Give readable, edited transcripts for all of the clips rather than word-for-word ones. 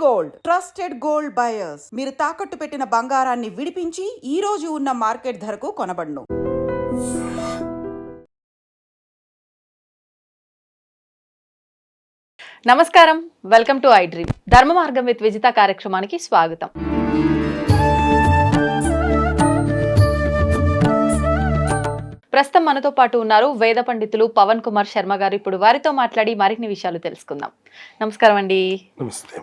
Gold trusted gold buyers. మీరు తాకట్టు పెట్టిన బంగారాన్ని విడిపించి ఈ రోజు ఉన్న మార్కెట్ ధరకు కొనబడును. నమస్కారం, వెల్కమ్ టు ఐ డ్రీమ్. ధర్మ మార్గం విత్ విజిత కార్యక్రమానికి స్వాగతం. ప్రస్తుతం మనతో పాటు ఉన్నారు వేద పండితులు పవన్ కుమార్ శర్మ గారు. ఇప్పుడు వారితో మాట్లాడి మరిన్ని విషయాలు తెలుసుకుందాం. నమస్కారం అండి. నమస్తే.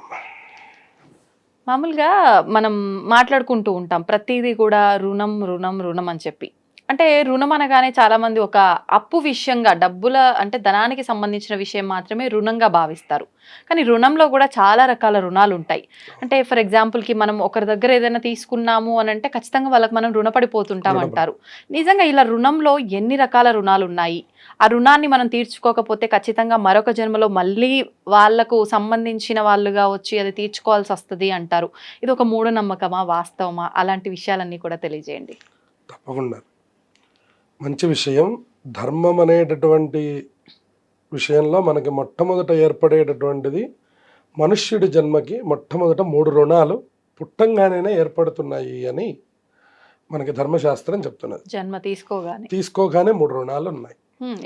మామూలుగా మనం మాట్లాడుకుంటూ ఉంటాం ప్రతిదీ కూడా రుణం రుణం రుణం అని చెప్పి. అంటే రుణం అనగానే చాలా మంది ఒక అప్పు విషయంగా, డబ్బుల అంటే ధనానికి సంబంధించిన విషయం మాత్రమే రుణంగా భావిస్తారు. కానీ రుణంలో కూడా చాలా రకాల రుణాలు ఉంటాయి. అంటే ఫర్ ఎగ్జాంపుల్కి మనం ఒకరి దగ్గర ఏదైనా తీసుకున్నాము అని అంటే ఖచ్చితంగా వాళ్ళకి మనం రుణపడిపోతుంటాం అంటారు. నిజంగా ఇలా రుణంలో ఎన్ని రకాల రుణాలు ఉన్నాయి? ఆ రుణాన్ని మనం తీర్చుకోకపోతే ఖచ్చితంగా మరొక జన్మలో మళ్ళీ వాళ్లకు సంబంధించిన వాళ్ళుగా వచ్చి అది తీర్చుకోవాల్సి వస్తుంది అంటారు. ఇది ఒక మూఢనమ్మకమా, వాస్తవమా? అలాంటి విషయాలన్నీ కూడా తెలియజేయండి. తప్పకుండా. మంచి విషయం. ధర్మం అనేటటువంటి విషయంలో మనకి మొట్టమొదట ఏర్పడేటటువంటిది మనుష్యుడి జన్మకి మొట్టమొదట 3 రుణాలు పుట్టంగానే ఏర్పడుతున్నాయి అని మనకి ధర్మశాస్త్రం చెప్తున్నది. జన్మ తీసుకోగానే 3 రుణాలు ఉన్నాయి.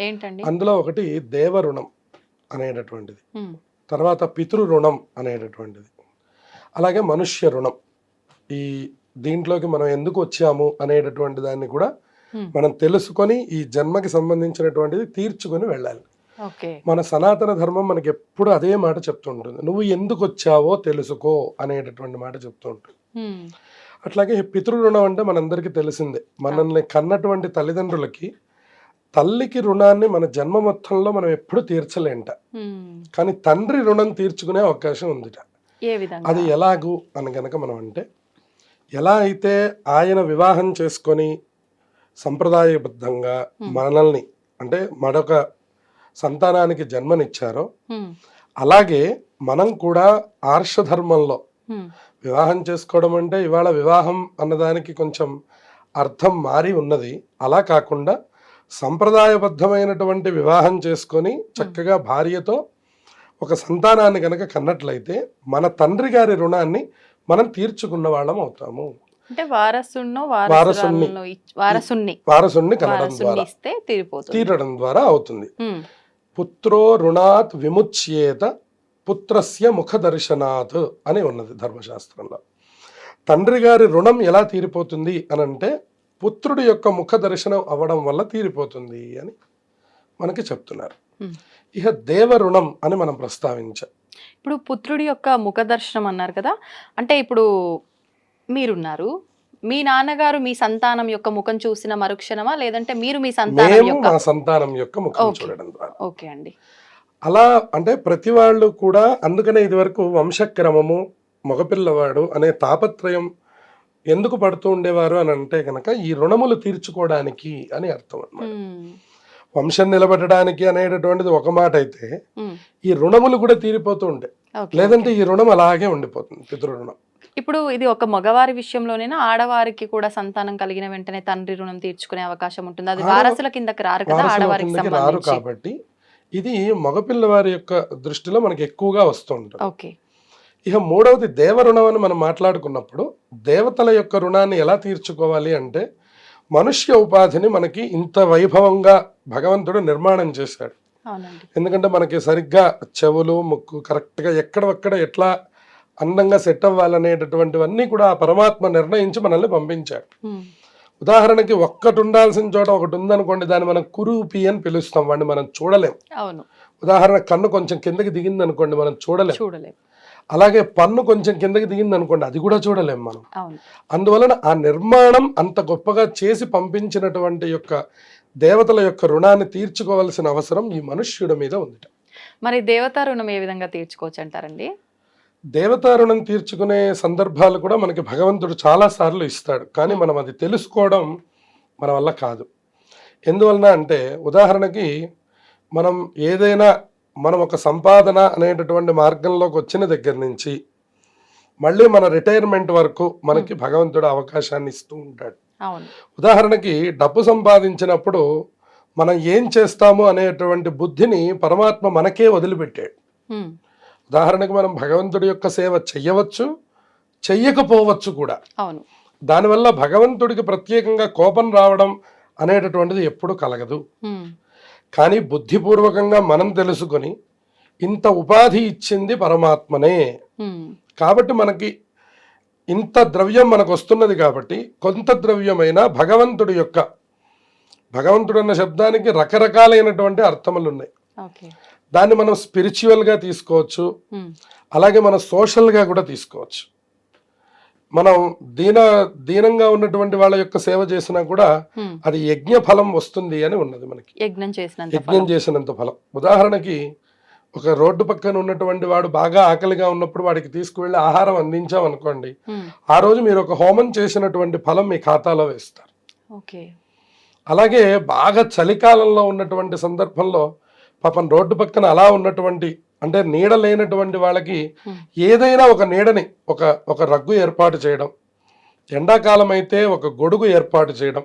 ఏంటండి? అందులో ఒకటి దేవ రుణం అనేటటువంటిది, తర్వాత పితృ రుణం అనేటటువంటిది, అలాగే మనుష్య రుణం. ఈ దీంట్లోకి మనం ఎందుకు వచ్చాము అనేటటువంటి దాన్ని కూడా మనం తెలుసుకొని ఈ జన్మకి సంబంధించినటువంటిది తీర్చుకొని వెళ్ళాలి. మన సనాతన ధర్మం మనకి ఎప్పుడు అదే మాట చెప్తూ ఉంటుంది, నువ్వు ఎందుకు వచ్చావో తెలుసుకో అనేటటువంటి మాట చెప్తూ ఉంటుంది. అట్లాగే పితృ రుణం అంటే మనందరికీ తెలిసిందే. మనల్ని కన్నటువంటి తల్లిదండ్రులకి, తల్లికి రుణాన్ని మన జన్మ మొత్తంలో మనం ఎప్పుడు తీర్చలేంట, కానీ తండ్రి రుణం తీర్చుకునే అవకాశం ఉందిట. అది ఎలాగూ అని కనుక మనం అంటే, ఎలా అయితే ఆయన వివాహం చేసుకొని సంప్రదాయబద్ధంగా మనల్ని అంటే మరొక సంతానానికి జన్మనిచ్చారో, అలాగే మనం కూడా ఆర్షధర్మంలో వివాహం చేసుకోవడం అంటే ఇవాళ వివాహం అన్నదానికి కొంచెం అర్థం మారి ఉన్నది. అలా కాకుండా సంప్రదాయబద్ధమైనటువంటి వివాహం చేసుకొని చక్కగా భార్యతో ఒక సంతానాన్ని కనుక కన్నట్లయితే మన తండ్రి గారి రుణాన్ని మనం తీర్చుకున్న వాళ్ళం అవుతాము. అంటే వారసుని కనడం ద్వారా తీరడం ద్వారా అవుతుంది. పుత్రో రుణాత్ విముచ్యేత పుత్రస్య ముఖ దర్శనాత్ అని ఉన్నది ధర్మశాస్త్రంలో. తండ్రి గారి రుణం ఎలా తీరిపోతుంది అని అంటే పుత్రుడి యొక్క ముఖ దర్శనం అవ్వడం వల్ల తీరిపోతుంది అని మనకి చెప్తున్నారు. ఇక దేవ రుణం అని మనం ప్రస్తావించాం. ఇప్పుడు పుత్రుడి యొక్క ముఖ దర్శనం అన్నారు కదా, అంటే ఇప్పుడు మీరున్నారు, మీ నాన్నగారు మీ సంతానం యొక్క ముఖం చూసిన మరుక్షణమా, లేదంటే మీరు మీ సంతానం యొక్క ముఖం చూడడం ద్వారా? ఓకే అండి. అలా అంటే ప్రతి వాళ్ళు కూడా, అందుకనే ఇది వరకు వంశక్రమము, మగపిల్లవాడు అనే తాపత్రయం ఎందుకు పడుతూ ఉండేవారు అని అంటే కనుక ఈ రుణములు తీర్చుకోవడానికి అని అర్థం అన్నమాట. వంశం నిలబెట్టడానికి అనేటటువంటిది ఒక మాట అయితే, ఈ రుణములు కూడా తీరిపోతూ ఉంటాయి, లేదంటే ఈ రుణం అలాగే ఉండిపోతుంది, పితృ రుణం. ఇప్పుడు ఇది ఒక మగవారి విషయంలోనేనా, ఆడవారికి కూడా సంతానం కలిగిన వెంటనే తండ్రి రుణం తీర్చుకునే అవకాశం ఉంటుంది? అది వారసుల కిందకి రారు కదా, ఆడవారికి రారు కాబట్టి ఇది మగపిల్లవారి యొక్క దృష్టిలో మనకి ఎక్కువగా వస్తూ ఉంటుంది. ఓకే. ఇక మూడవది దేవ రుణం అని మనం మాట్లాడుకున్నప్పుడు, దేవతల యొక్క రుణాన్ని ఎలా తీర్చుకోవాలి అంటే, మనుష్య ఉపాధిని మనకి ఇంత వైభవంగా భగవంతుడు నిర్మాణం చేశాడు. ఎందుకంటే మనకి సరిగ్గా చెవులు, ముక్కు కరెక్ట్గా ఎక్కడొక్కడ ఎట్లా అందంగా సెట్ అవ్వాలనేటటువంటివన్నీ కూడా ఆ పరమాత్మ నిర్ణయించి మనల్ని పంపించాడు. ఉదాహరణకి ఒక్కటి ఉండాల్సిన చోట ఒకటి ఉందనుకోండి, దాన్ని మనం కురూపి అని పిలుస్తాం, వాడిని మనం చూడలేం. ఉదాహరణ కన్ను కొంచెం కిందకి దిగింది అనుకోండి, మనం చూడలేం. అలాగే పన్ను కొంచెం కిందకి దిగింది అనుకోండి, అది కూడా చూడలేం మనం. అందువలన ఆ నిర్మాణం అంత గొప్పగా చేసి పంపించినటువంటి యొక్క దేవతల యొక్క రుణాన్ని తీర్చుకోవాల్సిన అవసరం ఈ మనుష్యుడి మీద ఉంది. మరి దేవతా రుణం ఏ విధంగా తీర్చుకోవచ్చు అంటారండి? దేవతా రుణం తీర్చుకునే సందర్భాలు కూడా మనకి భగవంతుడు చాలా సార్లు ఇస్తాడు, కానీ మనం అది తెలుసుకోవడం మన వల్ల కాదు. ఎందువలన అంటే, ఉదాహరణకి మనం ఒక సంపాదన అనేటటువంటి మార్గంలోకి వచ్చిన దగ్గర నుంచి మళ్ళీ మన రిటైర్మెంట్ వరకు మనకి భగవంతుడు అవకాశాన్ని ఇస్తూ ఉంటాడు. ఉదాహరణకి డబ్బు సంపాదించినప్పుడు మనం ఏం చేస్తాము అనేటువంటి బుద్ధిని పరమాత్మ మనకే వదిలిపెట్టాడు. ఉదాహరణకు మనం భగవంతుడి యొక్క సేవ చెయ్యవచ్చు, చెయ్యకపోవచ్చు కూడా. అవును. దానివల్ల భగవంతుడికి ప్రత్యేకంగా కోపం రావడం అనేటటువంటిది ఎప్పుడు కలగదు. ఉమ్, కానీ బుద్ధిపూర్వకంగా మనం తెలుసుకొని ఇంత ఉపాధి ఇచ్చింది పరమాత్మనే, ఉమ్, కాబట్టి మనకి ఇంత ద్రవ్యం మనకు వస్తున్నది, కాబట్టి కొంత ద్రవ్యమైన భగవంతుడు అన్న శబ్దానికి రకరకాలైనటువంటి అర్థములు ఉన్నాయి. ఓకే. దాన్ని మనం స్పిరిచువల్గా తీసుకోవచ్చు, ఉమ్, అలాగే మనం సోషల్గా కూడా తీసుకోవచ్చు. మనం దీనంగా ఉన్నటువంటి వాళ్ళ యొక్క సేవ చేసినా కూడా ఉమ్, అది యజ్ఞ ఫలం వస్తుంది అని ఉన్నది మనకి. యజ్ఞం చేసినంత యజ్ఞం చేసినంత ఫలం. ఉదాహరణకి ఒక రోడ్డు పక్కన ఉన్నటువంటి వాడు బాగా ఆకలిగా ఉన్నప్పుడు వాడికి తీసుకువెళ్ళి ఆహారం అందించాం అనుకోండి, ఉమ్, ఆ రోజు మీరు ఒక హోమం చేసినటువంటి ఫలం మీ ఖాతాలో వేస్తారు. ఓకే. అలాగే బాగా చలికాలంలో ఉన్నటువంటి సందర్భంలో పాపం రోడ్డు పక్కన అలా ఉన్నటువంటి, అంటే నీడ లేనటువంటి వాళ్ళకి ఏదైనా ఒక నీడని ఒక రగ్గు ఏర్పాటు చేయడం, ఎండాకాలం అయితే ఒక గొడుగు ఏర్పాటు చేయడం,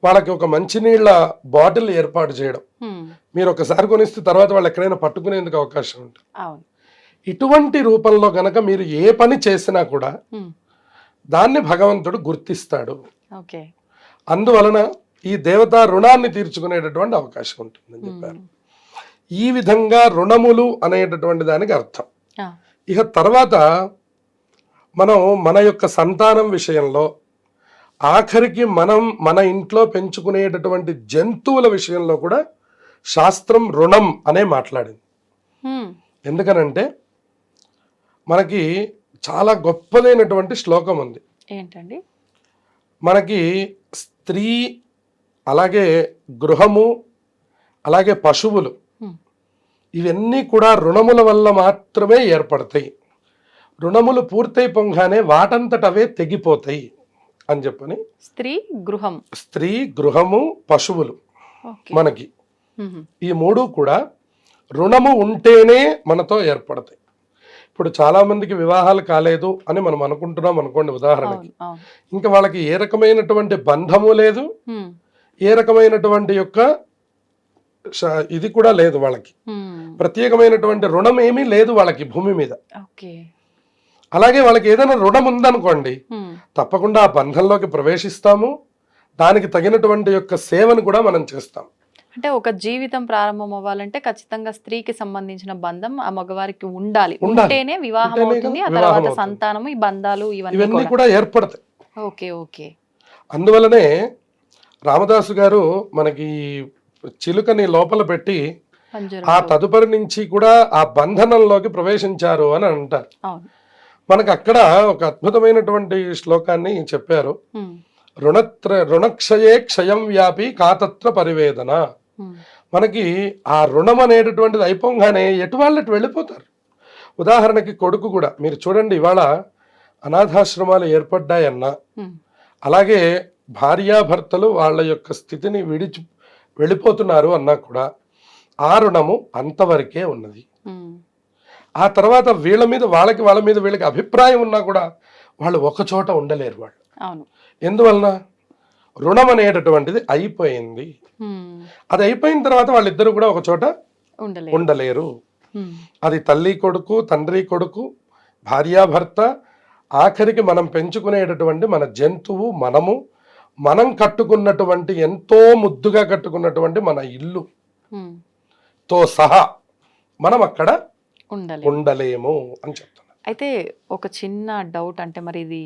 వాళ్ళకి ఒక మంచినీళ్ళ బాటిల్ ఏర్పాటు చేయడం, ఉమ్, మీరు ఒకసారి కొనిస్తే తర్వాత వాళ్ళు ఎక్కడైనా పట్టుకునేందుకు అవకాశం ఉంటుంది. అవును. ఇటువంటి రూపంలో గనక మీరు ఏ పని చేసినా కూడా ఉమ్, దాన్ని భగవంతుడు గుర్తిస్తాడు. ఓకే. అందువలన ఈ దేవతా రుణాన్ని తీర్చుకునేటటువంటి అవకాశం ఉంటుందని చెప్పారు. ఈ విధంగా రుణములు అనేటటువంటి దానికి అర్థం. ఆ, ఇక తర్వాత మనం మన యొక్క సంతానం విషయంలో, ఆఖరికి మనం మన ఇంట్లో పెంచుకునేటటువంటి జంతువుల విషయంలో కూడా శాస్త్రం రుణం అనే మాట్లాడింది. ఉమ్, ఎందుకనంటే మనకి చాలా గొప్పదైనటువంటి శ్లోకం ఉంది. ఏంటండి? మనకి స్త్రీ, అలాగే గృహము, అలాగే పశువులు, ఉమ్, ఇవన్నీ కూడా రుణముల వల్ల మాత్రమే ఏర్పడతాయి. రుణములు పూర్తయిపోగానే వాటంతట అవే తెగిపోతాయి అని చెప్పని. స్త్రీ, గృహము, పశువులు ఓకే. మనకి ఉహు, ఈ మూడు కూడా రుణము ఉంటేనే మనతో ఏర్పడతాయి. ఇప్పుడు చాలా మందికి వివాహాలు కాలేదు అని మనం అనుకుంటున్నాం అనుకోండి ఉదాహరణకి, అవును, అవును. ఇంకా వాళ్ళకి ఏ రకమైనటువంటి బంధము లేదు, ఉమ్, ఏ రకమైనటువంటి యొక్క ఇది కూడా లేదు, వాళ్ళకి ఉమ్, ప్రత్యేకమైనటువంటి రుణం ఏమీ లేదు వాళ్ళకి భూమి మీద. ఓకే. అలాగే వాళ్ళకి ఏదైనా రుణం ఉందనుకోండి, ఉమ్, తప్పకుండా ఆ బంధంలోకి ప్రవేశిస్తాము, దానికి తగినటువంటి యొక్క సేవను కూడా మనం చేస్తాం. అంటే ఒక జీవితం ప్రారంభం అవ్వాలంటే ఖచ్చితంగా స్త్రీకి సంబంధించిన బంధం ఆ మగవారికి ఉండాలి. ఉంటేనే వివాహం ఉంటేనే అవుతుంది. ఆ వివాహం తర్వాత అవుతుంది. సంతానము, ఈ బంధాలు ఇవన్నీ ఇవన్నీ కూడా. కూడా ఏర్పడతాయి. Okay, okay. అందువలనే రామదాసు గారు మనకి చిలుకని లోపల పెట్టి ఆ పంజరంలో. తదుపరి నుంచి కూడా ఆ బంధనంలోకి ప్రవేశించారు అని అంటారు. అవును. మనకు అక్కడ ఒక అద్భుతమైనటువంటి శ్లోకాన్ని చెప్పారు. ఉమ్, రుణక్షయే క్షయం వ్యాపి కాతత్ర పరివేదన. ఉమ్, మనకి ఆ రుణం అనేటటువంటిది అయిపోగానే ఎటు వాళ్ళటు వెళ్ళిపోతారు. ఉదాహరణకి కొడుకు కూడా మీరు చూడండి, ఇవాళ అనాథాశ్రమాలు ఏర్పడ్డాయన్నా, ఉమ్, అలాగే భార్యాభర్తలు వాళ్ళ యొక్క స్థితిని విడిచి వెళ్ళిపోతున్నారు అన్నా కూడా ఆ రుణము అంతవరకే ఉన్నది. ఉమ్, ఆ తర్వాత వాళ్ళ మీద వీళ్ళకి అభిప్రాయం ఉన్నా కూడా వాళ్ళు ఒక చోట ఉండలేరు. వాళ్ళు అవును. ఎందువలన రుణం అనేటటువంటిది అయిపోయింది. ఉమ్, అది అయిపోయిన తర్వాత వాళ్ళిద్దరూ కూడా ఒక చోట ఉండలేరు. ఉమ్, అది తల్లి కొడుకు, తండ్రి కొడుకు, భార్యాభర్త, ఆఖరికి మనం పెంచుకునేటటువంటి మన జంతువు, మనం కట్టుకున్నటువంటి ఎంతో ముద్దుగా కట్టుకున్నటువంటి మన ఇల్లు ఉమ్, తో సహా మనం అక్కడ ఉండలేదు. ఉండలేము అని చెప్తున్నా. అయితే ఒక చిన్న డౌట్, అంటే మరి ఇది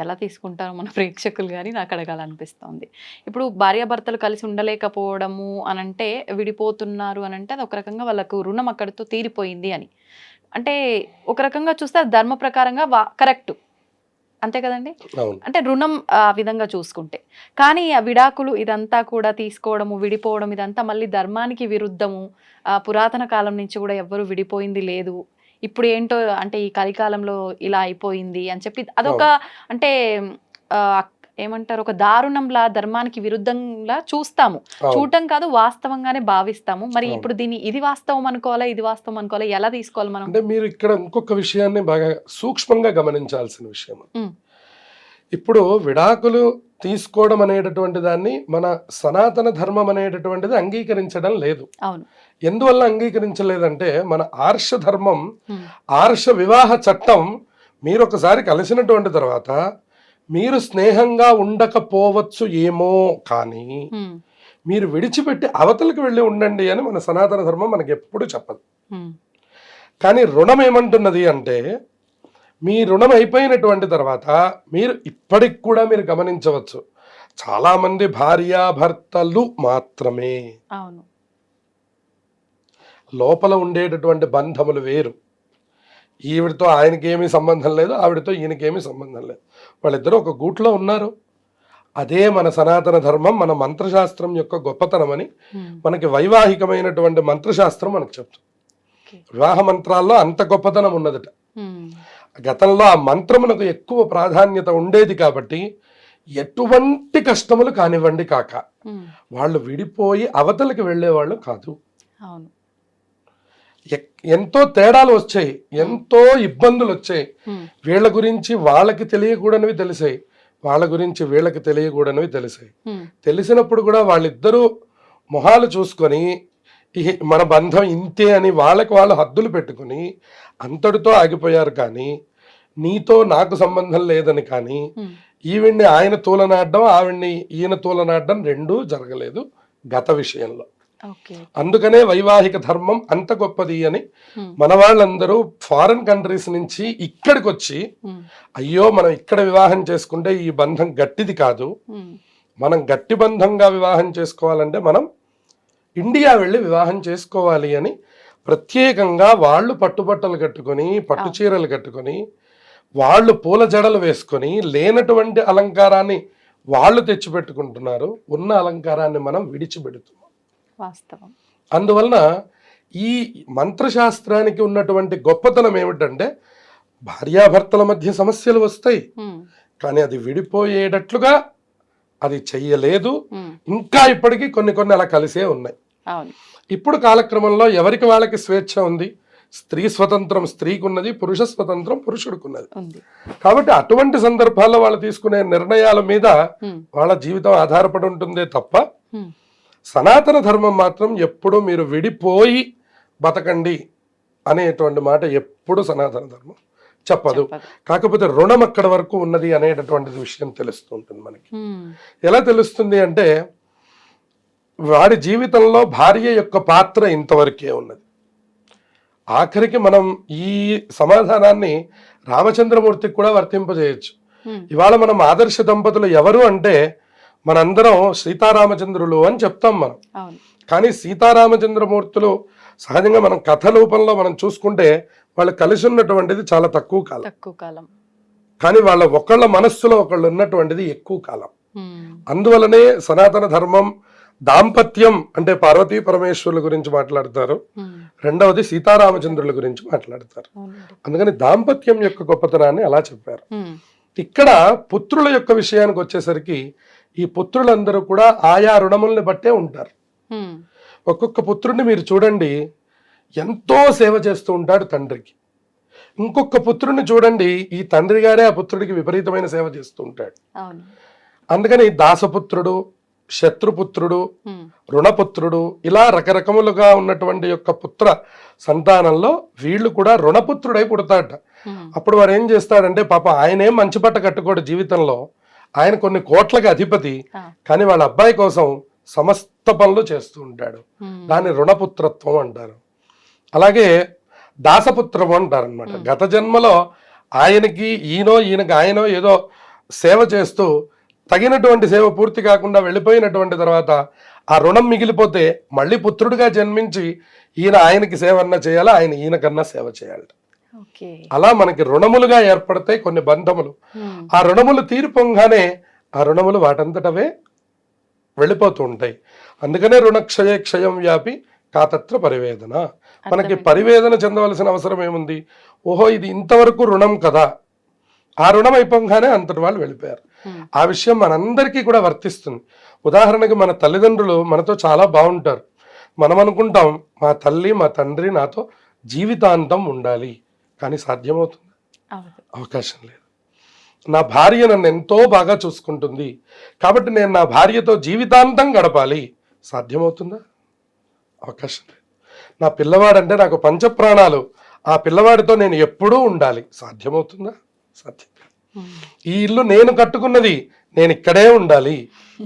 ఎలా తీసుకుంటారో మన ప్రేక్షకులు కానీ నాకు అడగాలనిపిస్తుంది. ఇప్పుడు భార్యాభర్తలు కలిసి ఉండలేకపోవడము అని అంటే, విడిపోతున్నారు అని అంటే, అది ఒక రకంగా వాళ్ళకు రుణం అక్కడితో తీరిపోయింది అని అంటే, ఒక రకంగా చూస్తే అది ధర్మ ప్రకారంగా కరెక్ట్, అంతే కదండి? అవును. అంటే రుణం ఆ విధంగా చూసుకుంటే. కానీ ఆ విడాకులు ఇదంతా కూడా తీసుకోవడము, విడిపోవడం, ఇదంతా మళ్ళీ ధర్మానికి విరుద్ధము. పురాతన కాలం నుంచి కూడా ఎవ్వరు విడిపోయింది లేదు. ఇప్పుడు ఏంటో అంటే ఈ కలికాలంలో ఇలా అయిపోయింది అని చెప్పి అదొక అంటే ఏమంటారు, ఒక దారుణంలా, ధర్మానికి విరుద్ధంలా చూస్తాము. చూడటం కాదు, వాస్తవంగానే భావిస్తాము. మరి ఇప్పుడు దీన్ని ఇది వాస్తవం అనుకోవాలా, ఇది వాస్తవం అనుకోవాలా, ఎలా తీసుకోవాలి మనం? అంటే మీరు ఇక్కడ ఇంకొక విషయాన్ని బాగా సూక్ష్మంగా గమనించాల్సిన విషయం. ఇప్పుడు విడాకులు తీసుకోవడం అనేటటువంటి దాన్ని మన సనాతన ధర్మం అనేటటువంటిది అంగీకరించడం లేదు. అవును. ఎందువల్ల అంగీకరించలేదంటే మన ఆర్ష ధర్మం, ఉమ్, ఆర్ష వివాహ చట్టం, మీరు ఒకసారి కలిసినటువంటి తర్వాత మీరు స్నేహంగా ఉండకపోవచ్చు ఏమో, కానీ ఉమ్, మీరు విడిచిపెట్టి అవతలకు వెళ్ళి ఉండండి అని మన సనాతన ధర్మం మనకి ఎప్పుడు చెప్పదు. ఉమ్, కానీ రుణం ఏమంటున్నది అంటే మీ రుణం అయిపోయినటువంటి తర్వాత మీరు ఇప్పటికి కూడా మీరు గమనించవచ్చు, చాలామంది భార్యాభర్తలు మాత్రమే, అవును. లోపల ఉండేటటువంటి బంధములు వేరు. ఈవిడితో ఆయనకేమీ సంబంధం లేదు, ఆవిడతో ఈయనకేమీ సంబంధం లేదు, వాళ్ళిద్దరూ ఒక గూట్లో ఉన్నారు. అదే మన సనాతన ధర్మం, మన మంత్రశాస్త్రం యొక్క గొప్పతనం అని ఉమ్, మనకి వైవాహికమైనటువంటి మంత్రశాస్త్రం మనకు చెప్తుంది. ఓకే. వివాహ మంత్రాల్లో అంత గొప్పతనం ఉన్నదట. ఉమ్, గతంలో ఆ మంత్రమునకు ఎక్కువ ప్రాధాన్యత ఉండేది కాబట్టి ఎటువంటి కష్టములు కానివ్వండి కాక ఉమ్, వాళ్ళు విడిపోయి అవతలకి వెళ్ళేవాళ్ళు కాదు. అవును. ఎంతో తేడాలు వచ్చాయి, ఎంతో ఇబ్బందులు వచ్చాయి. ఉమ్, వీళ్ళ గురించి వాళ్ళకి తెలియకూడనివి తెలిసాయి, వాళ్ళ గురించి వీళ్ళకి తెలియకూడనివి తెలిసాయి. ఉమ్, తెలిసినప్పుడు కూడా వాళ్ళిద్దరూ మొహాలు చూసుకొని మన బంధం ఇంతే అని వాళ్ళకి వాళ్ళు హద్దులు పెట్టుకుని అంతటితో ఆగిపోయారు. కానీ నీతో నాకు సంబంధం లేదని కానీ ఉమ్, ఈవిడ్ని ఆయన తూలనాడడం, ఆవిడ్ని ఈయన తూలనాడడం రెండూ జరగలేదు గత విషయంలో. ఓకే. అందుకనే వైవాహిక ధర్మం అంత గొప్పది అని ఉమ్, మన వాళ్ళందరూ ఫారిన్ కంట్రీస్ నుంచి ఇక్కడికి వచ్చి, ఉమ్, అయ్యో మనం ఇక్కడ వివాహం చేసుకుంటే ఈ బంధం గట్టిది కాదు, ఉమ్, మనం గట్టి బంధంగా వివాహం చేసుకోవాలంటే మనం ఇండియా వెళ్ళి వివాహం చేసుకోవాలి అని ప్రత్యేకంగా వాళ్ళు పట్టుబట్టలు కట్టుకొని, పట్టు చీరలు కట్టుకొని, వాళ్ళు పూల జడలు వేసుకొని, లేనటువంటి అలంకారాన్ని వాళ్ళు తెచ్చిపెట్టుకుంటున్నారు, ఉన్న అలంకారాన్ని మనం విడిచిపెడుతున్నాం. వాస్తవం. అందువలన ఈ మంత్రశాస్త్రానికి ఉన్నటువంటి గొప్పతనం ఏమిటంటే భార్యాభర్తల మధ్య సమస్యలు వస్తాయి, ఉమ్, కానీ అది విడిపోయేటట్లుగా అది చెయ్యలేదు. ఉమ్, ఇంకా ఇప్పటికీ కొన్ని అలా కలిసే ఉన్నాయి. అవును. ఇప్పుడు కాలక్రమంలో ఎవరికి వాళ్ళకి స్వేచ్ఛ ఉంది. స్త్రీ స్వతంత్రం స్త్రీకి ఉన్నది, పురుష స్వతంత్రం పురుషుడికి ఉన్నది. ఉంది. కాబట్టి అటువంటి సందర్భాల్లో వాళ్ళు తీసుకునే నిర్ణయాల మీద ఉమ్, వాళ్ళ జీవితం ఆధారపడి ఉంటుందే తప్ప ఉమ్, సనాతన ధర్మం మాత్రం ఎప్పుడు మీరు విడిపోయి బతకండి అనేటువంటి మాట ఎప్పుడు సనాతన ధర్మం చెప్పదు. చెప్పదు. కాకపోతే రుణం అక్కడ వరకు ఉన్నది అనేటటువంటి విషయం తెలుస్తూ ఉంటుంది మనకి. ఉమ్, ఎలా తెలుస్తుంది అంటే వాడి జీవితంలో భార్య యొక్క పాత్ర ఇంతవరకే ఉన్నది. ఆఖరికి మనం ఈ సమాధానాన్ని రామచంద్రమూర్తికి కూడా వర్తింపజేయచ్చు. ఉమ్, ఇవాళ మనం ఆదర్శ దంపతులు ఎవరు అంటే మనందరం సీతారామచంద్రులు అని చెప్తాం మనం. అవును. కానీ సీతారామచంద్రమూర్తులు సహజంగా మనం కథ రూపంలో మనం చూసుకుంటే వాళ్ళు కలిసి ఉన్నటువంటిది చాలా తక్కువ కాలం, తక్కువ కాలం. కానీ వాళ్ళ ఒకళ్ళ మనస్సులో ఒకళ్ళు ఉన్నటువంటిది ఎక్కువ కాలం. ఉమ్, అందువలనే సనాతన ధర్మం దాంపత్యం అంటే పార్వతీ పరమేశ్వరుల గురించి మాట్లాడతారు, ఉమ్, రెండవది సీతారామచంద్రుల గురించి మాట్లాడతారు. అవునండి. అందుకని దాంపత్యం యొక్క గొప్పతనాన్ని అలా చెప్పారు. ఉమ్, ఇక్కడ పుత్రుల యొక్క విషయానికి వచ్చేసరికి ఈ పుత్రులందరూ కూడా ఆయా రుణముల్ని బట్టే ఉంటారు. ఉమ్, ఒక్కొక్క పుత్రుడిని మీరు చూడండి, ఎంతో సేవ చేస్తూ ఉంటాడు తండ్రికి. ఇంకొక పుత్రుడిని చూడండి, ఈ తండ్రి గారే ఆ పుత్రుడికి విపరీతమైన సేవ చేస్తూ ఉంటాడు. అవును. అందుకని దాసపుత్రుడు, శత్రుపుత్రుడు, ఉమ్, రుణపుత్రుడు, ఇలా రకరకములుగా ఉన్నటువంటి యొక్క పుత్ర సంతానంలో వీళ్ళు కూడా రుణపుత్రుడై పుడతాడట. ఉమ్, అప్పుడు వారు ఏం చేస్తాడంటే పాప ఆయనేం మంచి బట్ట కట్టుకోడు జీవితంలో, ఆయన కొన్ని కోట్లకి అధిపతి, ఆ, కానీ వాళ్ళ అబ్బాయి కోసం సమస్త పనులు చేస్తూ ఉంటాడు. ఉమ్, దాన్ని రుణపుత్రత్వం అంటారు. అలాగే దాసపుత్రం అంటారు అనమాట. గత జన్మలో ఆయనకి ఈయనకి ఆయనో ఏదో సేవ చేస్తూ తగినటువంటి సేవ పూర్తి కాకుండా వెళ్ళిపోయినటువంటి తర్వాత ఆ రుణం మిగిలిపోతే మళ్ళీ పుత్రుడిగా జన్మించి ఈయన ఆయనకి సేవ అన్నా చేయాలి, ఆయన ఈయనకన్నా సేవ చేయాలి. ఓకే. అలా మనకి రుణములుగా ఏర్పడతాయి కొన్ని బంధములు. ఉమ్, ఆ రుణములు తీరిపోగానే ఆ రుణములు వాటంతటవే వెళ్ళిపోతూ ఉంటాయి. అందుకనే రుణక్షయే క్షయం వ్యాపి కాతత్ర పరివేదన. మనకి పరివేదన చెందవలసిన అవసరం ఏముంది? ఓహో ఇది ఇంతవరకు రుణం కదా, ఆ రుణం అయిపోగానే అంతటి వాళ్ళు వెళ్ళిపోయారు. ఉమ్, ఆ విషయం మనందరికీ కూడా వర్తిస్తుంది. ఉదాహరణకి మన తల్లిదండ్రులు మనతో చాలా బాగుంటారు, మనం అనుకుంటాం మా తల్లి మా తండ్రి నాతో జీవితాంతం ఉండాలి, కానీ సాధ్యమవుతుంది? అవును. అవకాశం లేదు. నా భార్య నన్ను ఎంతో బాగా చూసుకుంటుంది కాబట్టి నేను నా భార్యతో జీవితాంతం గడపాలి. సాధ్యమవుతుందా? అవకాశం లేదు. నా పిల్లవాడంటే నాకు పంచప్రాణాలు, ఆ పిల్లవాడితో నేను ఎప్పుడూ ఉండాలి. సాధ్యమవుతుందా? సాధ్యం కాదు. ఈ ఇల్లు నేను కట్టుకున్నది, నేను ఇక్కడే ఉండాలి.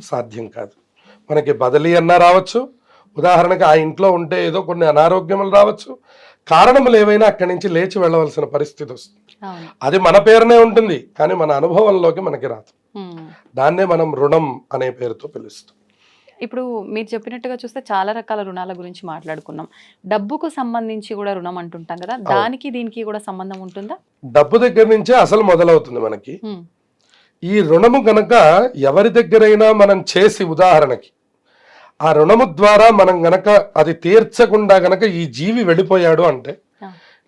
సాధ్యం కాదు. మనకి బదిలీ అన్నా రావచ్చు, ఉదాహరణకి ఆ ఇంట్లో ఉంటే ఏదో కొన్ని అనారోగ్యములు రావచ్చు, కారణములు ఏవైనా అక్కడి నుంచి లేచి వెళ్ళవలసిన పరిస్థితి వస్తుంది. అది మన పేరునే ఉంటుంది, కానీ మన అనుభవంలోకి మనకి రాదు. దాన్నే మనం రుణం అనే పేరుతో పిలుస్తాం. ఇప్పుడు మీరు చెప్పినట్టుగా చూస్తే చాలా రకాల రుణాల గురించి మాట్లాడుకున్నాం. డబ్బుకు సంబంధించి కూడా రుణం అంటుంటాం కదా, దానికి దీనికి కూడా సంబంధం ఉంటుందా? డబ్బు దగ్గర నుంచే అసలు మొదలవుతుంది మనకి. ఈ రుణము గనక ఎవరి దగ్గరైనా మనం చేసి, ఉదాహరణకి ఆ రుణము ద్వారా మనం గనక అది తీర్చకుండా గనక ఈ జీవి వెళ్ళిపోయాడు అంటే,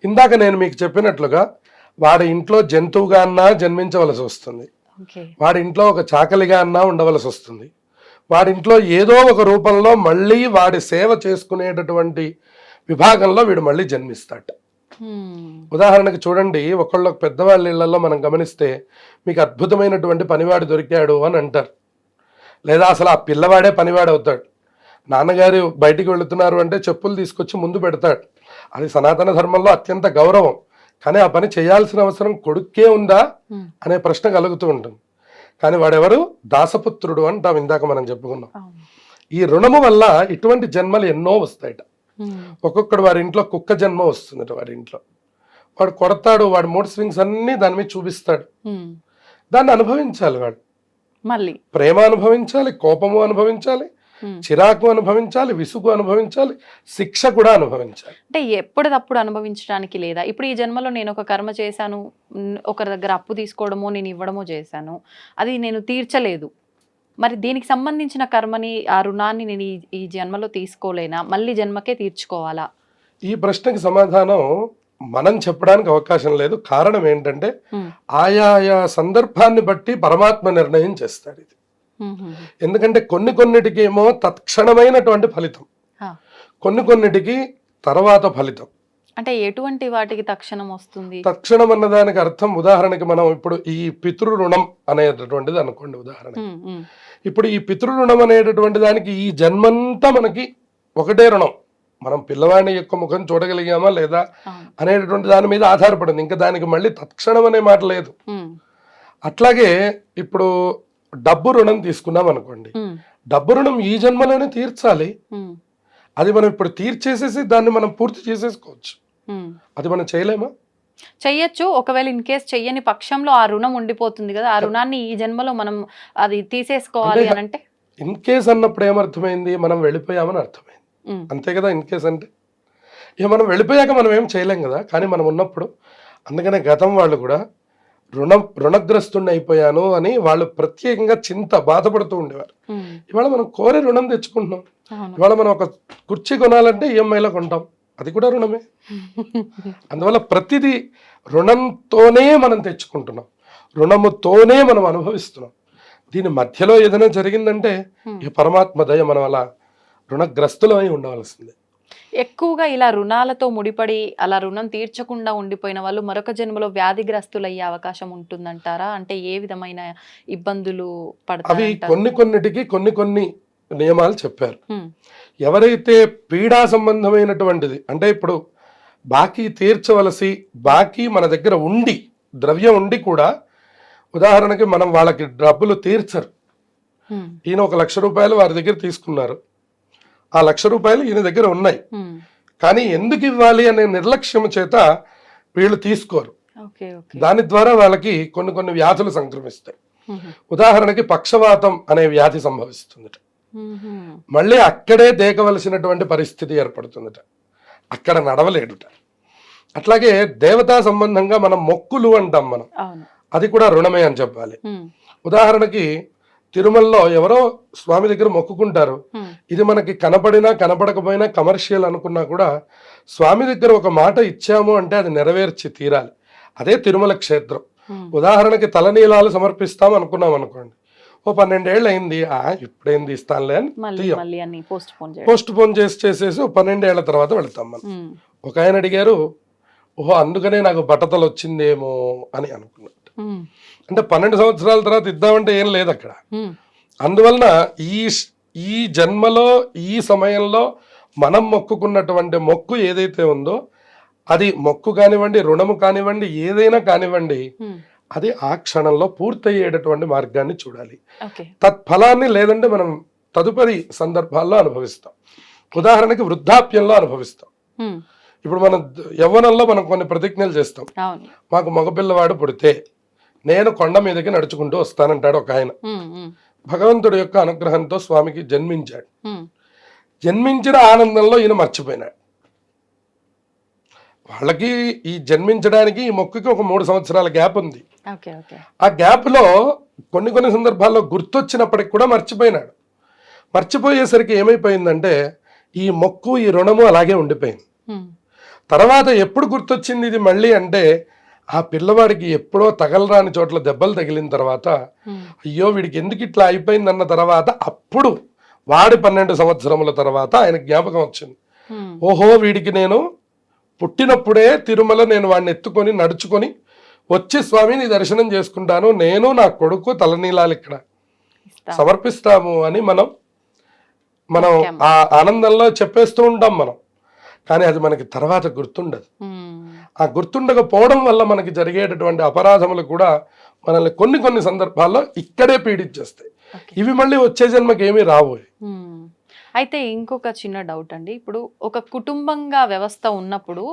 ఇందాక నేను మీకు చెప్పినట్లుగా వాడి ఇంట్లో జంతువుగా అన్నా జన్మించవలసి వస్తుంది, వాడి ఇంట్లో ఒక చాకలిగా అన్నా ఉండవలసి వస్తుంది, వాడింట్లో ఏదో ఒక రూపంలో మళ్ళీ వాడి సేవ చేసుకునేటటువంటి విభాగంలో వీడు మళ్ళీ జన్మిస్తాట. ఉదాహరణకి చూడండి, ఒకళ్ళొక పెద్దవాళ్ళ ఇళ్లలో మనం గమనిస్తే మీకు అద్భుతమైనటువంటి పనివాడు దొరికాడు అని అంటారు, లేదా అసలు ఆ పిల్లవాడే పనివాడు అవుతాడు. నాన్నగారు బయటికి వెళుతున్నారు అంటే చెప్పులు తీసుకొచ్చి ముందు పెడతాడు. అది సనాతన ధర్మంలో అత్యంత గౌరవం. కానీ ఆ పని చేయాల్సిన అవసరం కొడుక్కే ఉందా అనే ప్రశ్న కలుగుతూ ఉంటుంది. కానీ వాడెవరు? దాసపుత్రుడు అంటాం, ఇందాక మనం చెప్పుకున్నాం. ఈ రుణము వల్ల ఇటువంటి జన్మలు ఎన్నో వస్తాయట. ఒక్కొక్కడు వారి ఇంట్లో కుక్క జన్మ వస్తుందట. వాడి ఇంట్లో వాడు కొడతాడు, వాడు మూడ్ స్వింగ్స్ అన్ని దాని మీద చూపిస్తాడు. దాన్ని అనుభవించాలి వాడు. మళ్ళీ ప్రేమ అనుభవించాలి, కోపము అనుభవించాలి, చిరాకు అనుభవించాలి, విసుగు అనుభవించాలి, శిక్ష కూడా అనుభవించాలి. అంటే ఎప్పటికప్పుడు అనుభవించడానికి లేదా? ఇప్పుడు ఈ జన్మలో నేను ఒక కర్మ చేశాను, ఒకరి దగ్గర అప్పు తీసుకోవడమో నేను ఇవ్వడమో చేశాను, అది నేను తీర్చలేదు, మరి దీనికి సంబంధించిన కర్మని, ఆ రుణాన్ని నేను ఈ జన్మలో తీసుకోలేనా, మళ్ళీ జన్మకే తీర్చుకోవాలా? ఈ ప్రశ్నకి సమాధానం మనం చెప్పడానికి అవకాశం లేదు. కారణం ఏంటంటే ఆయా సందర్భాన్ని బట్టి పరమాత్మ నిర్ణయం చేస్తాడు ఇది. ఎందుకంటే కొన్నిటికేమో తత్క్షణమైనటువంటి ఫలితం, కొన్నిటికి తర్వాత ఫలితం. అంటే ఎటువంటి వాటికి తక్షణం వస్తుంది? తక్షణం అన్నదానికి అర్థం, ఉదాహరణకి మనం ఇప్పుడు ఈ పితృ రుణం అనేటటువంటిది అనుకోండి. ఉదాహరణకి ఇప్పుడు ఈ పితృ రుణం అనేటటువంటి దానికి ఈ జన్మంతా మనకి ఒకటే రుణం. మనం పిల్లవాడిని యొక్క ముఖం చూడగలిగామా లేదా అనేటటువంటి దాని మీద ఆధారపడింది. ఇంకా దానికి మళ్ళీ తత్క్షణం అనే మాట లేదు. అట్లాగే ఇప్పుడు డబ్బు రుణం తీసుకున్నాం అనుకోండి, డబ్బు రుణం ఈ జన్మలోనే తీర్చాలి. అది మనం ఇప్పుడు తీర్చేసేసి దాన్ని మనం పూర్తి చేసేసుకోవచ్చు. అది మనం చేయలేమా? చెయ్యొచ్చు. ఒకవేళ ఇన్ కేస్ చెయ్యని పక్షంలో ఆ రుణం ఉండిపోతుంది కదా, ఆ రుణాన్ని ఈ జన్మలో మనం అది తీసేసుకోవాలి అని అంటే, ఇన్ కేస్ అన్నప్పుడు ఏమర్థమైంది? మనం వెళ్ళిపోయామని అర్థమైంది. అంతే కదా ఇన్ కేస్ అంటే. ఇక మనం వెళ్ళిపోయాక మనం ఏం చేయలేం కదా, కానీ మనం ఉన్నప్పుడు. అందుకనే గతం వాళ్ళు కూడా రుణగ్రస్తుని అయిపోయాను అని వాళ్ళు ప్రత్యేకంగా బాధపడుతూ ఉండేవారు. ఇవాళ మనం కోరే రుణం తెచ్చుకుంటున్నాం. ఇవాళ మనం ఒక కుర్చీ కొనాలంటే ఈఎంఐలో కొంటాం, అది కూడా రుణమే. అందువల్ల ప్రతిదీ రుణంతోనే మనం తెచ్చుకుంటున్నాం, రుణముతోనే మనం అనుభవిస్తున్నాం. దీని మధ్యలో ఏదైనా జరిగిందంటే ఈ పరమాత్మ దయ మనం అలా రుణగ్రస్తులమై ఉండవలసిందే. ఎక్కువగా ఇలా రుణాలతో ముడిపడి అలా రుణం తీర్చకుండా ఉండిపోయిన వాళ్ళు మరొక జన్మలో వ్యాధిగ్రస్తులు అయ్యే అవకాశం ఉంటుందంటారా? అంటే ఏ విధమైన ఇబ్బందులు పడతారు? అవి కొన్నిటికి కొన్ని నియమాలు చెప్పారు. ఎవరైతే పీడా సంబంధమైనటువంటిది, అంటే ఇప్పుడు బాకీ తీర్చవలసి, బాకీ మన దగ్గర ఉండి, ద్రవ్యం ఉండి కూడా, ఉదాహరణకి మనం వాళ్ళకి డబ్బులు తీర్చరు. ఈయన 1 లక్ష రూపాయలు వారి దగ్గర తీసుకున్నారు, ఆ 1 లక్ష రూపాయలు ఈయన దగ్గర ఉన్నాయి, కానీ ఎందుకు ఇవ్వాలి అనే నిర్లక్ష్యం చేత వీళ్ళు తీసుకోరు. దాని ద్వారా వాళ్ళకి కొన్ని వ్యాధులు సంక్రమిస్తాయి. ఉదాహరణకి పక్షవాతం అనే వ్యాధి సంభవిస్తుందట. మళ్ళీ అక్కడే దేకవలసినటువంటి పరిస్థితి ఏర్పడుతుందట, అక్కడ నడవలేడుట. అట్లాగే దేవతా సంబంధంగా మనం మొక్కులు అంటాం మనం, అది కూడా రుణమే అని చెప్పాలి. ఉదాహరణకి తిరుమలలో ఎవరో స్వామి దగ్గర మొక్కుకుంటారు, ఇది మనకి కనపడినా కనపడకపోయినా కమర్షియల్ అనుకున్నా కూడా స్వామి దగ్గర ఒక మాట ఇచ్చాము అంటే అది నెరవేర్చి తీరాలి. అదే తిరుమల క్షేత్రం. ఉదాహరణకి తలనీలాలు సమర్పిస్తాం అనుకున్నాం అనుకోండి, ఓ 12 ఏళ్ళు అయింది, ఇప్పుడేంది ఇస్తానులే అని పోస్ట్ పోన్ చేసేసి 12 ఏళ్ల తర్వాత వెళ్తాం మనం. ఒక ఆయన అడిగారు, ఓహో అందుకనే నాకు బట్టతలు వచ్చిందేమో అని అనుకున్నట్టు. అంటే 12 సంవత్సరాల తర్వాత ఇద్దామంటే ఏం లేదు అక్కడ. అందువలన ఈ జన్మలో ఈ సమయంలో మనం మొక్కుకున్నటువంటి మొక్కు ఏదైతే ఉందో అది మొక్కు కానివ్వండి, రుణము కానివ్వండి, ఏదైనా కానివ్వండి, అది ఆ క్షణంలో పూర్తయ్యేటటువంటి మార్గాన్ని చూడాలి. తత్ఫలాన్ని లేదంటే మనం తదుపరి సందర్భాల్లో అనుభవిస్తాం. ఉదాహరణకి వృద్ధాప్యంలో అనుభవిస్తాం. ఇప్పుడు మనం యవ్వనంలో మనం కొన్ని ప్రతిజ్ఞలు చేస్తాం. మాకు మగపిల్లవాడు పుడితే నేను కొండ మీదకి నడుచుకుంటూ వస్తానంటాడు ఒక ఆయన. భగవంతుడి యొక్క అనుగ్రహంతో స్వామికి జన్మించాడు. జన్మించిన ఆనందంలో ఈయన మర్చిపోయినాడు. వాళ్ళకి ఈ జన్మించడానికి ఈ మొక్కుకి ఒక 3 సంవత్సరాల గ్యాప్ ఉంది. ఆ గ్యాప్ లో కొన్ని సందర్భాల్లో గుర్తొచ్చినప్పటికి కూడా మర్చిపోయినాడు. మర్చిపోయేసరికి ఏమైపోయిందంటే ఈ మొక్కు ఈ రుణము అలాగే ఉండిపోయింది. తర్వాత ఎప్పుడు గుర్తొచ్చింది ఇది మళ్ళీ అంటే ఆ పిల్లవాడికి ఎప్పుడో తగలరాని చోట్ల దెబ్బలు తగిలిన తర్వాత అయ్యో వీడికి ఎందుకు ఇట్లా అయిపోయిందన్న తర్వాత అప్పుడు వాడి 12 సంవత్సరముల తర్వాత ఆయన జ్ఞాపకం వచ్చింది. ఓహో వీడికి నేను పుట్టినప్పుడే తిరుమల నేను వాడిని ఎత్తుకొని నడుచుకొని వచ్చి స్వామిని దర్శనం చేసుకుంటాను, నేను నా కొడుకు తలనీలాలు ఇక్కడ సమర్పిస్తాము అని మనం ఆ ఆనందంలో చెప్పేస్తూ ఉంటాం మనం. కానీ అది మనకి తర్వాత గుర్తుండదు. ఆ గుర్తుండకపోవడం వల్ల మనకి జరిగేటటువంటి అపరాధములు కూడా మనల్ని కొన్ని సందర్భాల్లో ఇక్కడే పీడించేస్తాయి. ఇవి మళ్ళీ వచ్చే జన్మకి ఏమీ రావు. అయితే ఇంకొక చిన్న డౌట్ అండి, ఇప్పుడు ఒక కుటుంబంగా వ్యవస్థ ఉన్నప్పుడు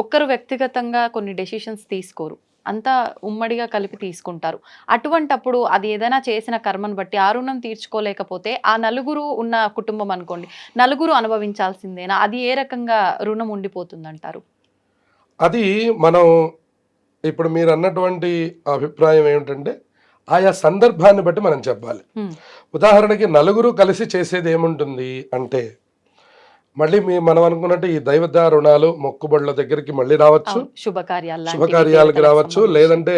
ఒక్కరు వ్యక్తిగతంగా కొన్ని డెసిషన్స్ తీసుకోరు, అంతా ఉమ్మడిగా కలిపి తీసుకుంటారు. అటువంటప్పుడు అది ఏదైనా చేసిన కర్మను బట్టి ఆ రుణం తీర్చుకోలేకపోతే ఆ నలుగురు ఉన్న కుటుంబం అనుకోండి, నలుగురు అనుభవించాల్సిందేనా? అది ఏ రకంగా రుణం ఉండిపోతుందంటారు? అది మనం ఇప్పుడు మీరు అన్నటువంటి అభిప్రాయం ఏమిటంటే ఆయా సందర్భాన్ని బట్టి మనం చెప్పాలి. ఉదాహరణకి నలుగురు కలిసి చేసేది ఏముంటుంది అంటే మళ్ళీ మనం అనుకున్నట్టు ఈ దైవత రుణాలు మొక్కుబడుల దగ్గరికి మళ్ళీ రావచ్చు, శుభకార్యాలకి రావచ్చు, లేదంటే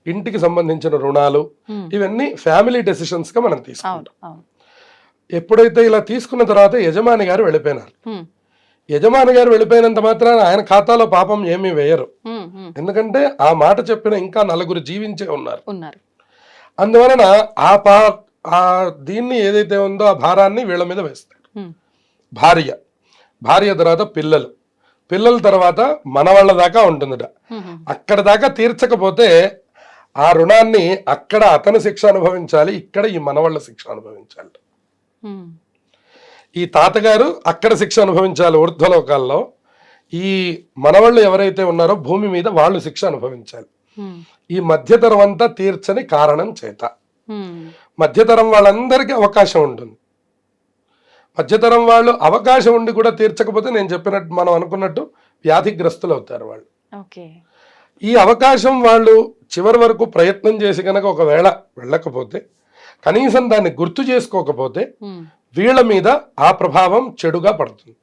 ఇంటికి సంబంధించిన రుణాలు, ఇవన్నీ ఫ్యామిలీ డెసిషన్స్ గా మనం తీసుకుంటాం. ఎప్పుడైతే ఇలా తీసుకున్న తర్వాత యజమాని గారు వెళ్ళిపోయినారు. యజమాని గారు వెళ్ళిపోయినంత మాత్రాన ఆయన ఖాతాలో పాపం ఏమీ వేయరు. ఎందుకంటే ఆ మాట చెప్పిన ఇంకా నలుగురు జీవించే ఉన్నారు. అందువలన ఆ దీన్ని ఏదైతే ఉందో ఆ భారాన్ని వీళ్ళ మీద వేస్తాడు. భార్య తర్వాత పిల్లల తర్వాత మనవాళ్ళ దాకా ఉంటుందట. అక్కడ దాకా తీర్చకపోతే ఆ రుణాన్ని అక్కడ అతను శిక్ష అనుభవించాలి, ఇక్కడ ఈ మనవాళ్ళ శిక్ష అనుభవించాలి. ఈ తాతగారు అక్కడ శిక్ష అనుభవించాలి ఊర్ధ్వలోకాల్లో, ఈ మనవాళ్ళు ఎవరైతే ఉన్నారో భూమి మీద వాళ్ళు శిక్ష అనుభవించాలి. ఈ మధ్యతరం అంతా తీర్చని కారణం చేత మధ్యతరం వాళ్ళందరికీ అవకాశం ఉంటుంది. మధ్యతరం వాళ్ళు అవకాశం ఉండి కూడా తీర్చకపోతే నేను చెప్పినట్టు మనం అనుకున్నట్టు వ్యాధిగ్రస్తులు అవుతారు వాళ్ళు. ఈ అవకాశం వాళ్ళు చివరి వరకు ప్రయత్నం చేసి కనుక ఒకవేళ వెళ్ళకపోతే, కనీసం దాన్ని గుర్తు చేసుకోకపోతే వీళ్ళ మీద ఆ ప్రభావం చెడుగా పడుతుంది.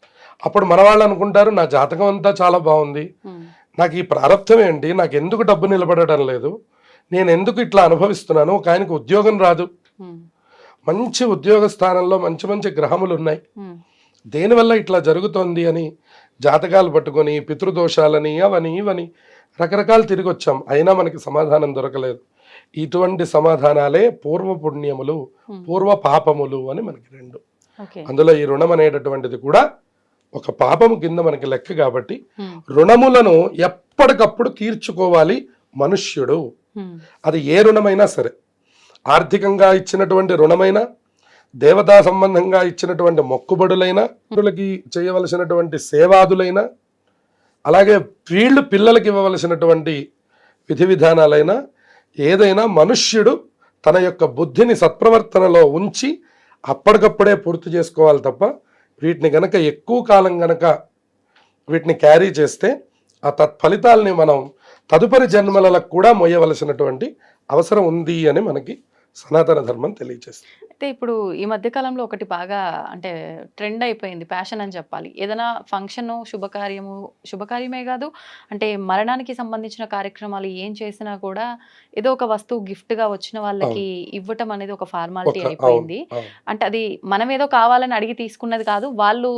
అప్పుడు మన వాళ్ళు అనుకుంటారు నా జాతకం అంతా చాలా బాగుంది, నాకు ఈ ప్రారంభం ఏంటి, నాకు ఎందుకు డబ్బు నిలబడటం లేదు, నేను ఎందుకు ఇట్లా అనుభవిస్తున్నాను, ఒక ఆయనకు ఉద్యోగం రాదు, మంచి ఉద్యోగ స్థానంలో మంచి గ్రహములు ఉన్నాయి, దేనివల్ల ఇట్లా జరుగుతోంది అని జాతకాలు పట్టుకొని పితృదోషాలని అవని ఇవని రకరకాలు తిరిగి వచ్చాం, అయినా మనకి సమాధానం దొరకలేదు. ఇటువంటి సమాధానాలే పూర్వ పుణ్యములు పూర్వ పాపములు అని మనకి రెండు. అందులో ఈ రుణం అనేటటువంటిది కూడా ఒక పాపము కింద మనకి లెక్క. కాబట్టి రుణములను ఎప్పటికప్పుడు తీర్చుకోవాలి మనుష్యుడు. అది ఏ రుణమైనా సరే, ఆర్థికంగా ఇచ్చినటువంటి రుణమైనా, దేవతా సంబంధంగా ఇచ్చినటువంటి మొక్కుబడులైనా, పిల్లలకి చేయవలసినటువంటి సేవాదులైనా, అలాగే వీళ్ళు పిల్లలకి ఇవ్వవలసినటువంటి విధి విధానాలైనా, ఏదైనా మనుష్యుడు తన యొక్క బుద్ధిని సత్ప్రవర్తనలో ఉంచి అప్పటికప్పుడే పూర్తి చేసుకోవాలి తప్ప వీటిని గనక ఎక్కువ కాలం గనక వీటిని క్యారీ చేస్తే ఆ తత్ఫలితాలని మనం తదుపరి జన్మలకు కూడా మోయవలసినటువంటి అవసరం ఉంది అని మనకి సనాతన ధర్మం తెలియజేస్తుంది. అయితే ఇప్పుడు ఈ మధ్య కాలంలో ఒకటి బాగా అంటే ట్రెండ్ అయిపోయింది, ఫ్యాషన్ అని చెప్పాలి. ఏదైనా ఫంక్షన్ శుభకార్యమే కాదు, అంటే మరణానికి సంబంధించిన కార్యక్రమాలు ఏం చేసినా కూడా ఏదో ఒక వస్తువు గిఫ్ట్ గా వచ్చిన వాళ్ళకి ఇవ్వటం అనేది ఒక ఫార్మాలిటీ అయిపోయింది. అంటే అది మనం ఏదో కావాలని అడిగి తీసుకున్నది కాదు, వాళ్ళు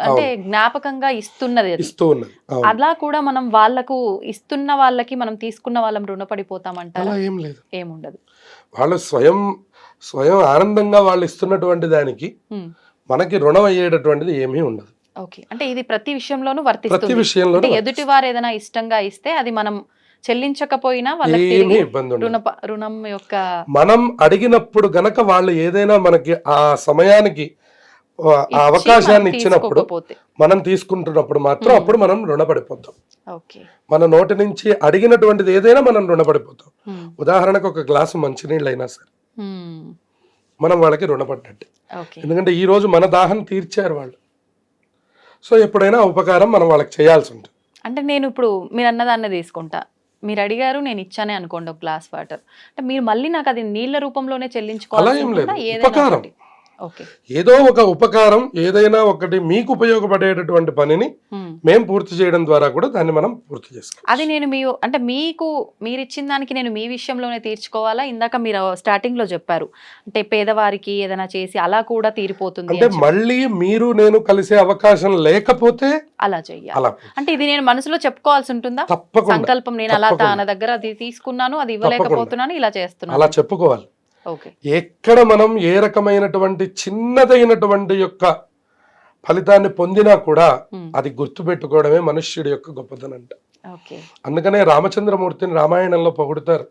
అంటే జ్ఞాపకంగా ఇస్తున్నది అది. ఇస్తూ ఉన్నది. అవును. అలా కూడా మనం వాళ్ళకు ఇస్తున్న వాళ్ళకి మనం తీసుకున్న వాళ్ళం రుణపడిపోతామంటారా? అలా ఏం లేదు. ఏముండదు. వాళ్ళు స్వయం ఆనందంగా వాళ్ళు ఇస్తున్నటువంటి దానికి ఉమ్. మనకి రుణం అయ్యేటటువంటిది ఏమీ ఉండదు. ఓకే. అంటే ఇది ప్రతి విషయంలోనూ ప్రతి వర్తిస్తుంది. విషయంలోనూ అంటే ఎదుటి వారు ఏదైనా ఇష్టంగా ఇస్తే అది మనం చెల్లించకపోయినా వాళ్ళకి ఏమీ తిరిగి ఇబ్బంది ఉండదు. రుణం యొక్క మనం అడిగినప్పుడు గనక వాళ్ళు ఏదైనా మనకి ఆ సమయానికి ఆ ఇచ్చి అవకాశాన్ని మనం ఇచ్చినప్పుడు తీసుకోకపోతే. మనం తీసుకుంటున్నప్పుడు మాత్రం అప్పుడు మనం రుణపడిపోతాం. ఓకే. మన నోటి నుంచి అడిగినటువంటిది ఏదైనా మనం రుణపడిపోతాం. ఉమ్. ఉదాహరణకు ఒక గ్లాసు మంచినీళ్ళు అయినా సరే ఉమ్. మనం వాళ్ళకి రుణపడ్డట్టే. ఓకే. ఎందుకంటే ఈ రోజు మన దాహం తీర్చారు వాళ్ళు. సో ఎప్పుడైనా ఉపకారం మనం వాళ్ళకి చేయాల్సి ఉంటుంది. అంటే నేను ఇప్పుడు మీరు అన్నదాన్ని తీసుకుంటా, మీరు అడిగారు నేను ఇచ్చానే అనుకోండి ఒక గ్లాస్ వాటర్, అంటే మీరు మళ్ళీ నాకు అది నీళ్ళ రూపంలోనే అలా చెల్లించుకోవాల్సి ఏం ఉంటుందా? లేదు. ఏదైనా ఉపకారం. ఒకటి. ఓకే. ఏదో ఒక ఉపకారం ఏదైనా ఒకటి మీకు ఉపయోగపడేటటువంటి పనిని ఉమ్. మేము పూర్తి చేయడం ద్వారా కూడా దాన్ని మనం పూర్తి చేసుకోవాలి. అది నేను అంటే మీరు ఇచ్చిన దానికి నేను మీ విషయంలోనే తీర్చుకోవాలా? ఇందాక మీరు స్టార్టింగ్ లో చెప్పారు అంటే పేదవారికి ఏదైనా చేసి అలా కూడా తీరిపోతుంది అంటే అని చెప్పి. మళ్ళీ మీరు నేను కలిసే అవకాశం లేకపోతే అలా చెయ్యాలి. అలా అంటే ఇది నేను మనసులో చెప్పుకోవాల్సి ఉంటుందా? తప్పకుండా సంకల్పం నేను అలా తప్పకుండా. తన దగ్గర అది తీసుకున్నాను, అది ఇవ్వలేకపోతున్నాను, ఇలా చేస్తున్నాను. అలా చెప్పుకోవాలి. ఓకే. ఎక్కడ మనం ఏ రకమైనటువంటి చిన్నదైనటువంటి యొక్క ఫలితాన్ని పొందినా కూడా ఉమ్. అది గుర్తుపెట్టుకోవడమే మనుష్యుడి యొక్క గొప్పతనం అంట. ఓకే. అందుకనే రామచంద్రమూర్తిని రామాయణంలో పొగుడుతారు.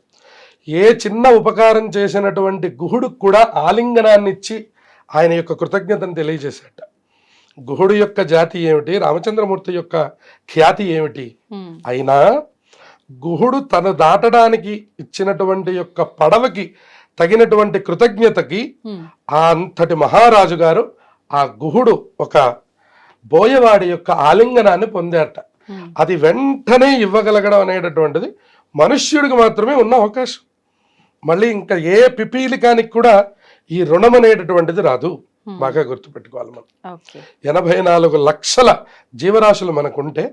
ఏ చిన్న ఉపకారం చేసినటువంటి గుహుడికి కూడా ఆలింగనాన్ని ఇచ్చి ఆయన యొక్క కృతజ్ఞతను తెలియజేశాట. గుహుడు యొక్క జాతి ఏమిటి, రామచంద్రమూర్తి యొక్క ఖ్యాతి ఏమిటి, ఉమ్. అయినా గుహుడు తను దాటడానికి ఇచ్చినటువంటి యొక్క పడవకి తగినటువంటి కృతజ్ఞతకి ఉమ్. ఆ అంతటి మహారాజు గారు ఆ గుహుడు ఒక బోయవాడి యొక్క ఆలింగనాన్ని పొందారట. ఉమ్. అది వెంటనే ఇవ్వగలగడం అనేటటువంటిది మనుష్యుడికి మాత్రమే ఉన్న అవకాశం. మళ్ళీ ఇంకా ఏ పిపీలికానికి కూడా ఈ రుణం అనేటటువంటిది రాదు. బాగా గుర్తుపెట్టుకోవాలి. మనం ఓకే. 84 లక్షల జీవరాశులు మనకుంటే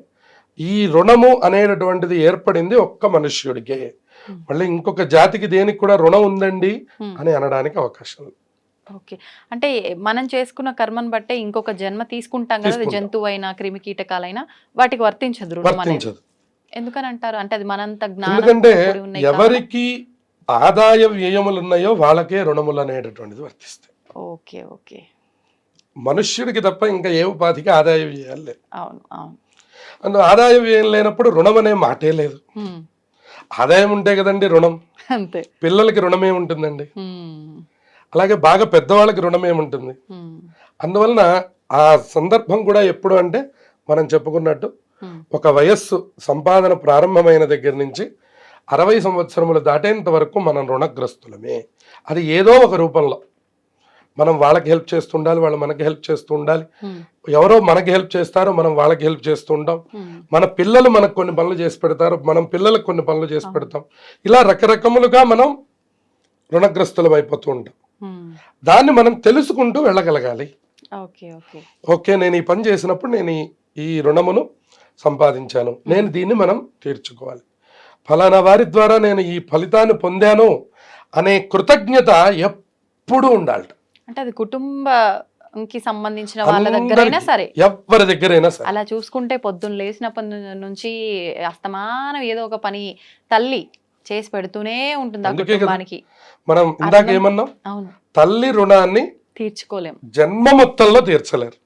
ఈ రుణము అనేటటువంటిది ఏర్పడింది ఒక్క మనుష్యుడికే. మళ్ళీ ఇంకొక జాతికి దేనికి కూడా రుణం ఉందండి అని అనడానికి అవకాశం లేదు. ఓకే. అంటే మనం చేసుకున్న కర్మను బట్టే ఇంకొక జన్మ తీసుకుంటాం కదా, అది జంతువు అయినా క్రిమి కీటకాలైనా వాటికి వర్తించదు రుణం అనేది. వర్తించదు. ఎందుకని అంటారు? అంటే అది మనంత ఎందుకంటే జ్ఞానం ఉన్నాయి కాబట్టి. ఎవరికి ఆదాయ వ్యయములు ఉన్నాయో వాళ్ళకే రుణములు అనేటటువంటిది వర్తిస్తాయి. ఓకే. ఓకే. మనుష్యుడికి తప్ప ఇంకా ఏ ఉపాధికి ఆదాయ వ్యయాలు లేదు. అవును. అవును. అందులో ఆదాయ వ్యయం లేనప్పుడు రుణం అనే మాటే లేదు. ఉమ్. ఆదాయం ఉంటే కదండి రుణం. అంతే. పిల్లలకి రుణం ఏముంటుందండి, ఉమ్. అలాగే బాగా పెద్దవాళ్ళకి రుణం ఏముంటుంది. ఉమ్. అందువలన ఆ సందర్భం కూడా ఎప్పుడు అంటే మనం చెప్పుకున్నట్టు ఉమ్. ఒక వయస్సు సంపాదన ప్రారంభమైన దగ్గర నుంచి 60 సంవత్సరములు దాటేంత వరకు మనం రుణగ్రస్తులమే. అది ఏదో ఒక రూపంలో మనం వాళ్ళకి హెల్ప్ చేస్తుండాలి, వాళ్ళు మనకి హెల్ప్ చేస్తూ ఉండాలి. ఉమ్. ఎవరో మనకి హెల్ప్ చేస్తారో మనం వాళ్ళకి హెల్ప్ చేస్తూ ఉంటాం. ఉమ్. మన పిల్లలు మనకు కొన్ని పనులు చేసి పెడతారు, మనం పిల్లలకు కొన్ని పనులు చేసి పెడతాం. ఇలా రకరకములుగా మనం రుణగ్రస్తులం అయిపోతూ ఉంటాం. ఉమ్. దాన్ని మనం తెలుసుకుంటూ వెళ్ళగలగాలి. ఓకే. ఓకే. ఓకే, నేను ఈ పని చేసినప్పుడు నేను ఈ రుణమును సంపాదించాను, నేను దీన్ని మనం తీర్చుకోవాలి. ఫలానా వారి ద్వారా నేను ఈ ఫలితాన్ని పొందాను అనే కృతజ్ఞత ఎప్పుడూ ఉండాలి. అంటే అది కుటుంబంకి సంబంధించిన వాళ్ళ దగ్గరైనా సరే, ఎవరి దగ్గరైనా సరే. అలా చూసుకుంటే పొద్దున్న లేచినప్పటి నుంచి అస్తమానం ఏదో ఒక పని తల్లి చేసి పెడుతూనే ఉంటుంది ఆ అందుకే కదా కుటుంబానికి. మనం ఇందాక ఏమన్నాం, అవును. తల్లి రుణాన్ని తీర్చుకోలేం. జన్మ మొత్తంలో తీర్చలేరు.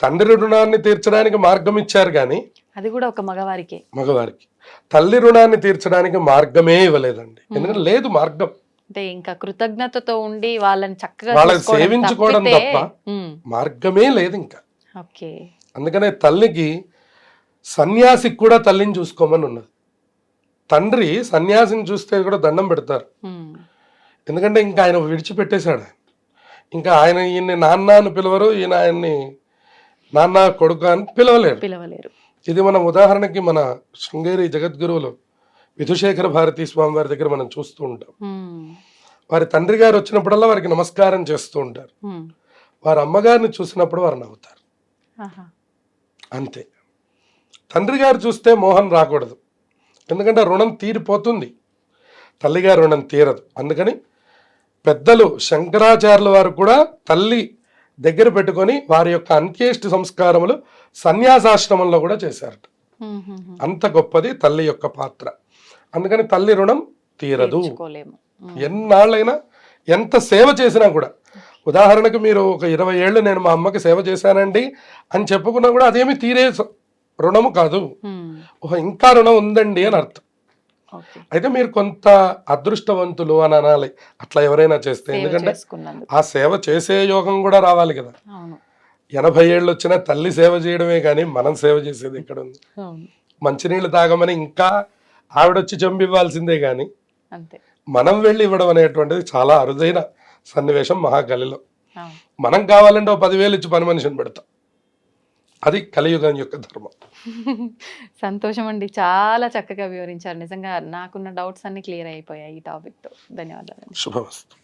తండ్రి రుణాన్ని తీర్చడానికి మార్గం ఇచ్చారు కానీ అది కూడా ఒక మగవారికే. మగవారికి తల్లి రుణాన్ని తీర్చడానికి మార్గమే ఇవ్వలేదండి. ఎందుకంటే లేదు మార్గం. అంటే ఇంకా కృతజ్ఞతతో ఉండి వాళ్ళని చక్కగా వాళ్ళని చూసుకోవడం సేవించుకోవడం తప్పితే- తప్ప ఉమ్. మార్గమే లేదు ఇంకా. ఓకే. అందుకనే తల్లికి సన్యాసికి కూడా తల్లిని చూసుకోమని ఉన్నది. తండ్రి సన్యాసిని చూస్తే కూడా దండం పెడతారు. ఉమ్. ఎందుకంటే ఇంకా ఆయన విడిచిపెట్టేశాడు. ఇంకా ఆయన ఈయన్ని నాన్న అని పిలవరు, ఈయన ఆయన్ని నాన్న కొడుకు అని పిలవలేరు. ఇది మనం ఉదాహరణకి మన శృంగేరి జగద్గురువులు విధుశేఖర భారతీ స్వామి వారి దగ్గర మనం చూస్తూ ఉంటాం. ఉమ్. వారి తండ్రి గారు వచ్చినప్పుడల్లా వారికి నమస్కారం చేస్తూ ఉంటారు. ఉమ్. వారి అమ్మగారిని చూసినప్పుడు వారు నవ్వుతారు. ఆహా. అంతే. తండ్రి గారు చూస్తే మోహన్ రాకూడదు, ఎందుకంటే రుణం తీరిపోతుంది, తల్లిగారి రుణం తీరదు. అందుకని పెద్దలు శంకరాచార్యుల వారు కూడా తల్లి దగ్గర పెట్టుకొని వారి యొక్క అంత్యేష్టి సంస్కారములు సన్యాసాశ్రమంలో కూడా చేశారట. అంత గొప్పది తల్లి యొక్క పాత్ర. అందుకని తల్లి రుణం తీరదు. తీర్చుకోలేము. ఎన్నాళ్ళైనా ఎంత సేవ చేసినా కూడా, ఉదాహరణకు మీరు ఒక 20 ఏళ్ళు నేను మా అమ్మకి సేవ చేశానండి అని చెప్పుకున్నా కూడా అదేమి తీరే రుణము కాదు. ఇంకా రుణం ఉందండి అని అర్థం. ఓకే. అయితే మీరు కొంత అదృష్టవంతులు అని అనాలి అట్లా ఎవరైనా చేస్తే. సేవ ఎందుకంటే చేసుకున్నందుకు. ఆ సేవ చేసే యోగం కూడా రావాలి కదా. అవును. 80 ఏళ్ళు వచ్చినా తల్లి సేవ చేయడమే కానీ మనం సేవ చేసేది ఎక్కడ ఉంది? అవును. మంచినీళ్ళు తాగమని ఇంకా ఆవిడొచ్చి చెంబివ్వాల్సిందే కానీ అంతే. మనం వెళ్ళి ఇవ్వడం అనేటువంటిది చాలా అరుదైన సన్నివేశం మహాకలిలో. అవును. మనం కావాలంటే ఓ 10,000 ఇచ్చి పని మనిషిని పెడతాం. అది కలియుగం యొక్క ధర్మం. సంతోషం అండి, చాలా చక్కగా వివరించారు. నిజంగా నాకున్న డౌట్స్ అన్ని క్లియర్ అయిపోయాయి ఈ టాపిక్ తో. ధన్యవాదాలు. శుభమస్తు.